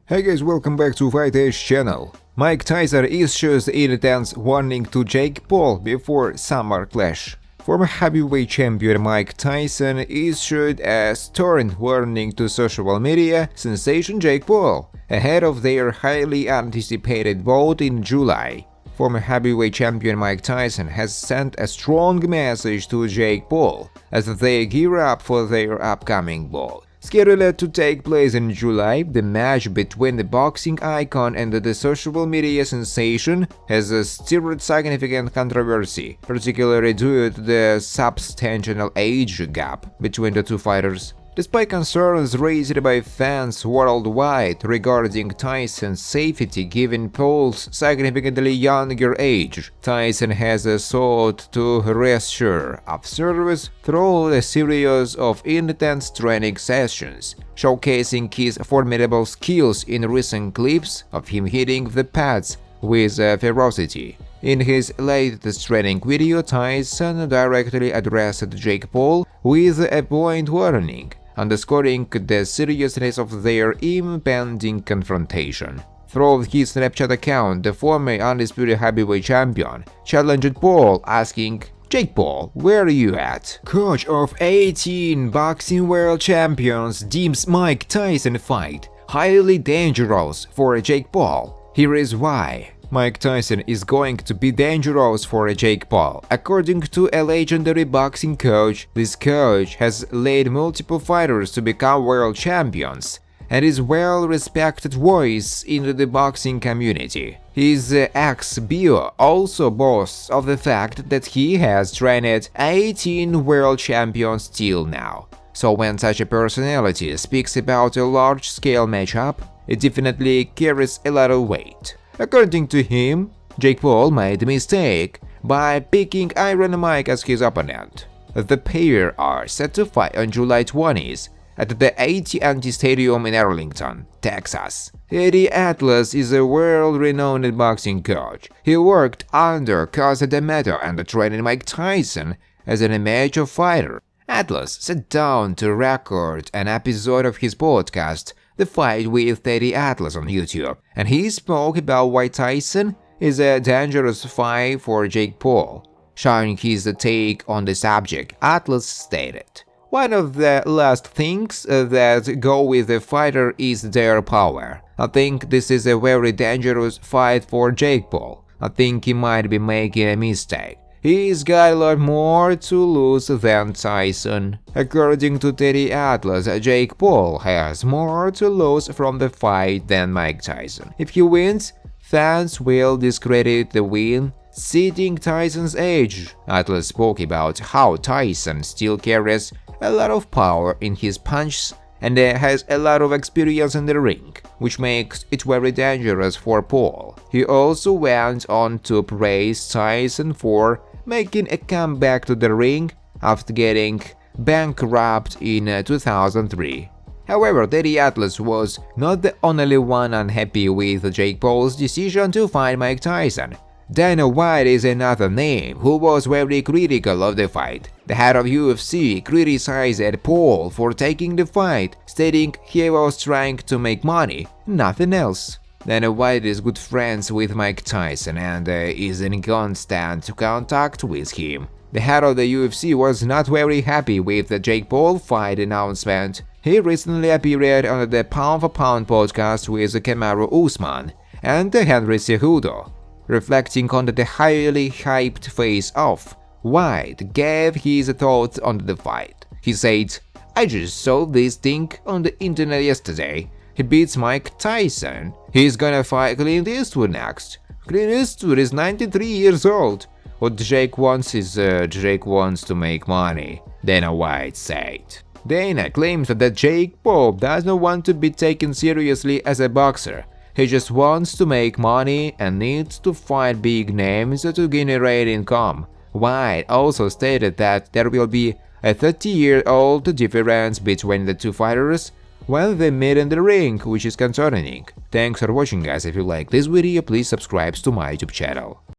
Hey guys, welcome back to Fight Edge channel. Mike Tyson issues intense warning to Jake Paul before summer clash. Former heavyweight champion Mike Tyson issued a stern warning to social media sensation Jake Paul ahead of their highly anticipated bout in July. Former heavyweight champion Mike Tyson has sent a strong message to Jake Paul as they gear up for their upcoming bout. Scheduled to take place in July, the match between the boxing icon and the social media sensation has stirred significant controversy, particularly due to the substantial age gap between the two fighters. Despite concerns raised by fans worldwide regarding Tyson's safety given Paul's significantly younger age, Tyson has sought to reassure observers through a series of intense training sessions, showcasing his formidable skills in recent clips of him hitting the pads with ferocity. In his latest training video, Tyson directly addressed Jake Paul with a point warning, underscoring the seriousness of their impending confrontation. Through his Snapchat account, the former undisputed heavyweight champion challenged Paul, asking, "Jake Paul, where are you at?" Coach of 18 boxing world champions deems Mike Tyson fight highly dangerous for Jake Paul. Here is why. Mike Tyson is going to be dangerous for Jake Paul. According to a legendary boxing coach, this coach has led multiple fighters to become world champions and is a well-respected voice in the boxing community. His ex-bio also boasts of the fact that he has trained 18 world champions till now. So when such a personality speaks about a large-scale matchup, it definitely carries a lot of weight. According to him, Jake Paul made a mistake by picking Iron Mike as his opponent. The pair are set to fight on July 20th at the AT&T Stadium in Arlington, Texas. Eddie Atlas is a world-renowned boxing coach. He worked under Brandon Amato and trained Mike Tyson as an amateur fighter. Atlas sat down to record an episode of his podcast, The Fight with Eddie Atlas, on YouTube, and he spoke about why Tyson is a dangerous fight for Jake Paul. Sharing his take on the subject, Atlas stated, "One of the last things that go with a fighter is their power. I think this is a very dangerous fight for Jake Paul. I think he might be making a mistake. He's got a lot more to lose than Tyson." According to Eddie Atlas, Jake Paul has more to lose from the fight than Mike Tyson. If he wins, fans will discredit the win, citing Tyson's age. Atlas spoke about how Tyson still carries a lot of power in his punches and has a lot of experience in the ring, which makes it very dangerous for Paul. He also went on to praise Tyson for making a comeback to the ring after getting bankrupt in 2003. However, Eddie Atlas was not the only one unhappy with Jake Paul's decision to fight Mike Tyson. Dana White is another name who was very critical of the fight. The head of UFC criticized Paul for taking the fight, stating he was trying to make money, nothing else. Dana White is good friends with Mike Tyson and is in constant contact with him. The head of the UFC was not very happy with the Jake Paul fight announcement. He recently appeared on the Pound for Pound podcast with Kamaru Usman and Henry Cejudo. Reflecting on the highly hyped face-off, White gave his thoughts on the fight. He said, "I just saw this thing on the internet yesterday. He beats Mike Tyson. He's gonna fight Clint Eastwood next. Clint Eastwood is 93 years old. What Jake wants is Jake wants to make money," Dana White said. Dana claims that Jake Paul does not want to be taken seriously as a boxer. He just wants to make money and needs to fight big names to generate income. White also stated that there will be a 30-year-old difference between the two fighters when they meet in the ring, which is concerning. Thanks for watching, guys. If you like this video, please subscribe to my YouTube channel.